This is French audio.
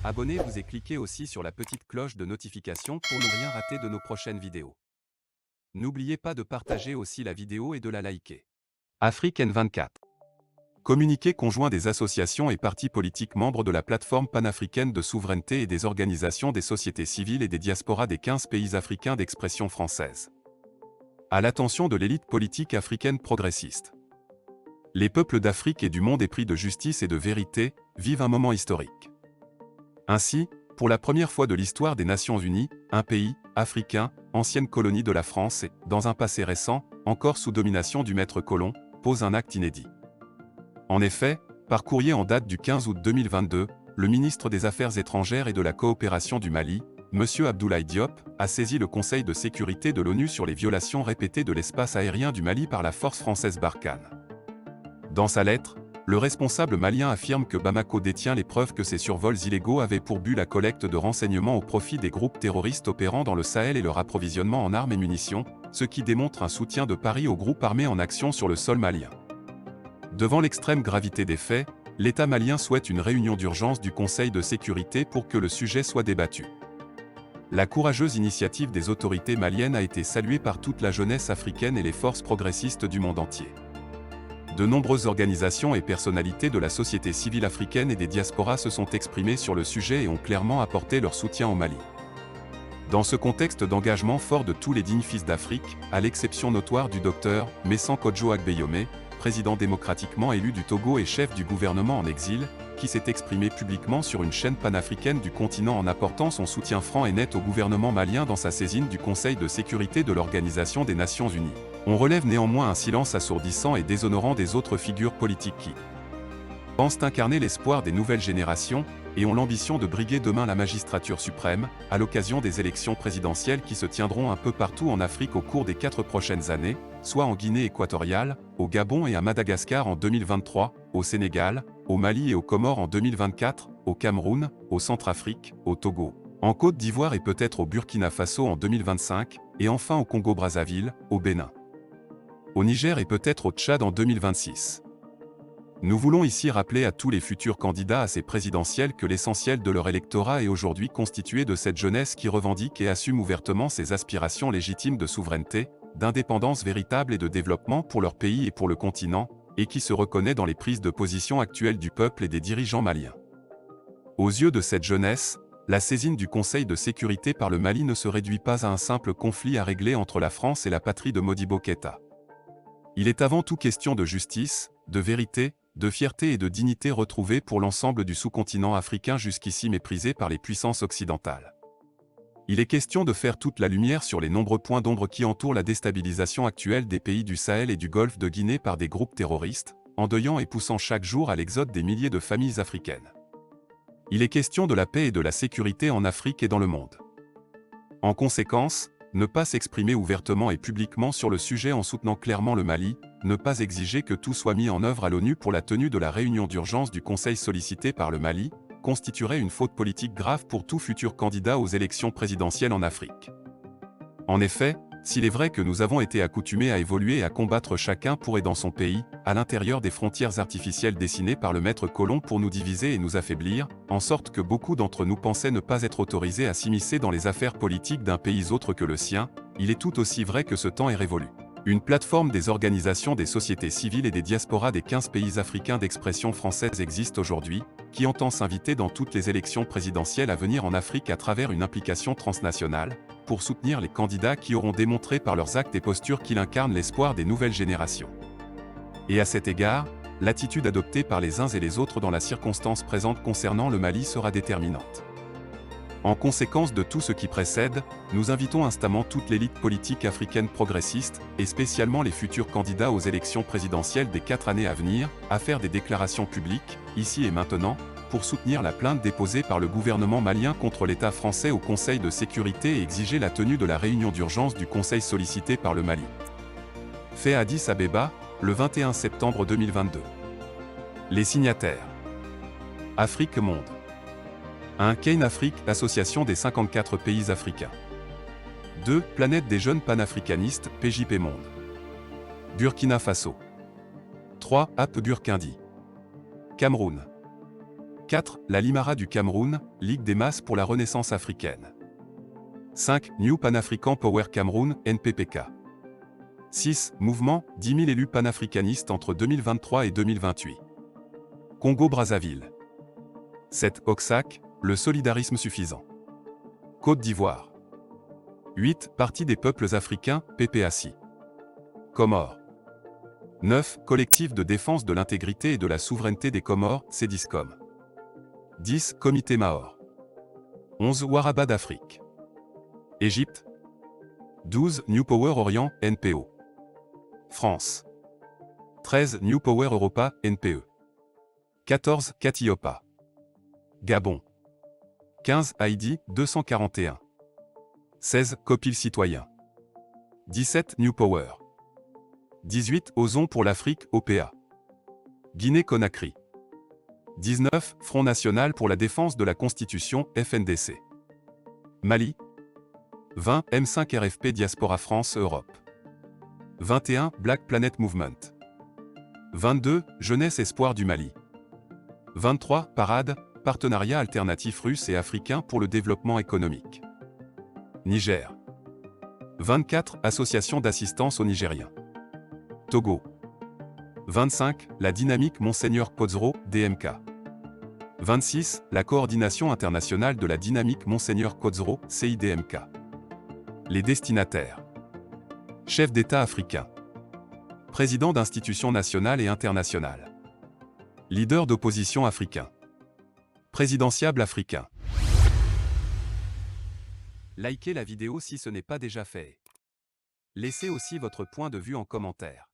Abonnez-vous et cliquez aussi sur la petite cloche de notification pour ne rien rater de nos prochaines vidéos. N'oubliez pas de partager aussi la vidéo et de la liker. Afrique N24. Communiqué conjoint des associations et partis politiques membres de la plateforme panafricaine de souveraineté et des organisations des sociétés civiles et des diasporas des 15 pays africains d'expression française. À l'attention de l'élite politique africaine progressiste. Les peuples d'Afrique et du monde épris de justice et de vérité vivent un moment historique. Ainsi, pour la première fois de l'histoire des Nations Unies, un pays, africain, ancienne colonie de la France et, dans un passé récent, encore sous domination du maître colon, pose un acte inédit. En effet, par courrier en date du 15 août 2022, le ministre des Affaires étrangères et de la coopération du Mali, M. Abdoulaye Diop, a saisi le Conseil de sécurité de l'ONU sur les violations répétées de l'espace aérien du Mali par la force française Barkhane. Dans sa lettre, le responsable malien affirme que Bamako détient les preuves que ces survols illégaux avaient pour but la collecte de renseignements au profit des groupes terroristes opérant dans le Sahel et leur approvisionnement en armes et munitions, ce qui démontre un soutien de Paris aux groupes armés en action sur le sol malien. Devant l'extrême gravité des faits, l'État malien souhaite une réunion d'urgence du Conseil de sécurité pour que le sujet soit débattu. La courageuse initiative des autorités maliennes a été saluée par toute la jeunesse africaine et les forces progressistes du monde entier. De nombreuses organisations et personnalités de la société civile africaine et des diasporas se sont exprimées sur le sujet et ont clairement apporté leur soutien au Mali. Dans ce contexte d'engagement fort de tous les dignes fils d'Afrique, à l'exception notoire du docteur Messan Kodjo Agbeyome, président démocratiquement élu du Togo et chef du gouvernement en exil, qui s'est exprimé publiquement sur une chaîne panafricaine du continent en apportant son soutien franc et net au gouvernement malien dans sa saisine du Conseil de sécurité de l'Organisation des Nations Unies. On relève néanmoins un silence assourdissant et déshonorant des autres figures politiques qui pensent incarner l'espoir des nouvelles générations et ont l'ambition de briguer demain la magistrature suprême, à l'occasion des élections présidentielles qui se tiendront un peu partout en Afrique au cours des 4 prochaines années, soit en Guinée équatoriale, au Gabon et à Madagascar en 2023, au Sénégal, au Mali et aux Comores en 2024, au Cameroun, au Centrafrique, au Togo, en Côte d'Ivoire et peut-être au Burkina Faso en 2025, et enfin au Congo-Brazzaville, au Bénin, au Niger et peut-être au Tchad en 2026. Nous voulons ici rappeler à tous les futurs candidats à ces présidentielles que l'essentiel de leur électorat est aujourd'hui constitué de cette jeunesse qui revendique et assume ouvertement ses aspirations légitimes de souveraineté, d'indépendance véritable et de développement pour leur pays et pour le continent, et qui se reconnaît dans les prises de position actuelles du peuple et des dirigeants maliens. Aux yeux de cette jeunesse, la saisine du Conseil de sécurité par le Mali ne se réduit pas à un simple conflit à régler entre la France et la patrie de Modibo Keïta. Il est avant tout question de justice, de vérité, de fierté et de dignité retrouvée pour l'ensemble du sous-continent africain jusqu'ici méprisé par les puissances occidentales. Il est question de faire toute la lumière sur les nombreux points d'ombre qui entourent la déstabilisation actuelle des pays du Sahel et du Golfe de Guinée par des groupes terroristes, endeuillant et poussant chaque jour à l'exode des milliers de familles africaines. Il est question de la paix et de la sécurité en Afrique et dans le monde. En conséquence, ne pas s'exprimer ouvertement et publiquement sur le sujet en soutenant clairement le Mali, ne pas exiger que tout soit mis en œuvre à l'ONU pour la tenue de la réunion d'urgence du Conseil sollicité par le Mali, constituerait une faute politique grave pour tout futur candidat aux élections présidentielles en Afrique. En effet, s'il est vrai que nous avons été accoutumés à évoluer et à combattre chacun pour et dans son pays, à l'intérieur des frontières artificielles dessinées par le maître colon pour nous diviser et nous affaiblir, en sorte que beaucoup d'entre nous pensaient ne pas être autorisés à s'immiscer dans les affaires politiques d'un pays autre que le sien, il est tout aussi vrai que ce temps est révolu. Une plateforme des organisations des sociétés civiles et des diasporas des 15 pays africains d'expression française existe aujourd'hui, qui entend s'inviter dans toutes les élections présidentielles à venir en Afrique à travers une implication transnationale, pour soutenir les candidats qui auront démontré par leurs actes et postures qu'ils incarnent l'espoir des nouvelles générations. Et à cet égard, l'attitude adoptée par les uns et les autres dans la circonstance présente concernant le Mali sera déterminante. En conséquence de tout ce qui précède, nous invitons instamment toute l'élite politique africaine progressiste, et spécialement les futurs candidats aux élections présidentielles des 4 années à venir, à faire des déclarations publiques, ici et maintenant, pour soutenir la plainte déposée par le gouvernement malien contre l'État français au Conseil de sécurité et exiger la tenue de la réunion d'urgence du Conseil sollicité par le Mali. Fait à Addis Abeba, le 21 septembre 2022. Les signataires. Afrique Monde. 1. Cane Afrique, association des 54 pays africains. 2. Planète des jeunes panafricanistes, PJP Monde. Burkina Faso. 3. App Burkindi. Cameroun. 4. La Limara du Cameroun, Ligue des masses pour la renaissance africaine. 5. New Pan-African Power Cameroun, NPPK. 6. Mouvement, 10 000 élus panafricanistes entre 2023 et 2028. Congo-Brazzaville. 7. Oxac, le solidarisme suffisant. Côte d'Ivoire. 8. Parti des peuples africains, PPACI. Comores. 9. Collectif de défense de l'intégrité et de la souveraineté des Comores, CEDISCOM. 10. Comité Mahor. 11. Waraba d'Afrique. Égypte. 12. New Power Orient, NPO. France. 13. New Power Europa, NPE. 14. Catiopa. Gabon. 15. Haïdi, 241. 16. Copil citoyen. 17. New Power. 18. Ozon pour l'Afrique, OPA. Guinée-Conakry. 19. Front national pour la défense de la Constitution, FNDC. Mali. 20. M5 RFP Diaspora France Europe. 21. Black Planet Movement. 22. Jeunesse Espoir du Mali. 23. Parade, partenariat alternatif russe et africain pour le développement économique. Niger. 24. Association d'assistance aux Nigériens. Togo. 25. La dynamique Monseigneur Podzro, DMK. 26. La coordination internationale de la dynamique Monseigneur Podzro, CIDMK. Les destinataires. Chef d'État africain. Président d'institutions nationales et internationales. Leader d'opposition africain. Présidentiable africain. Likez la vidéo si ce n'est pas déjà fait. Laissez aussi votre point de vue en commentaire.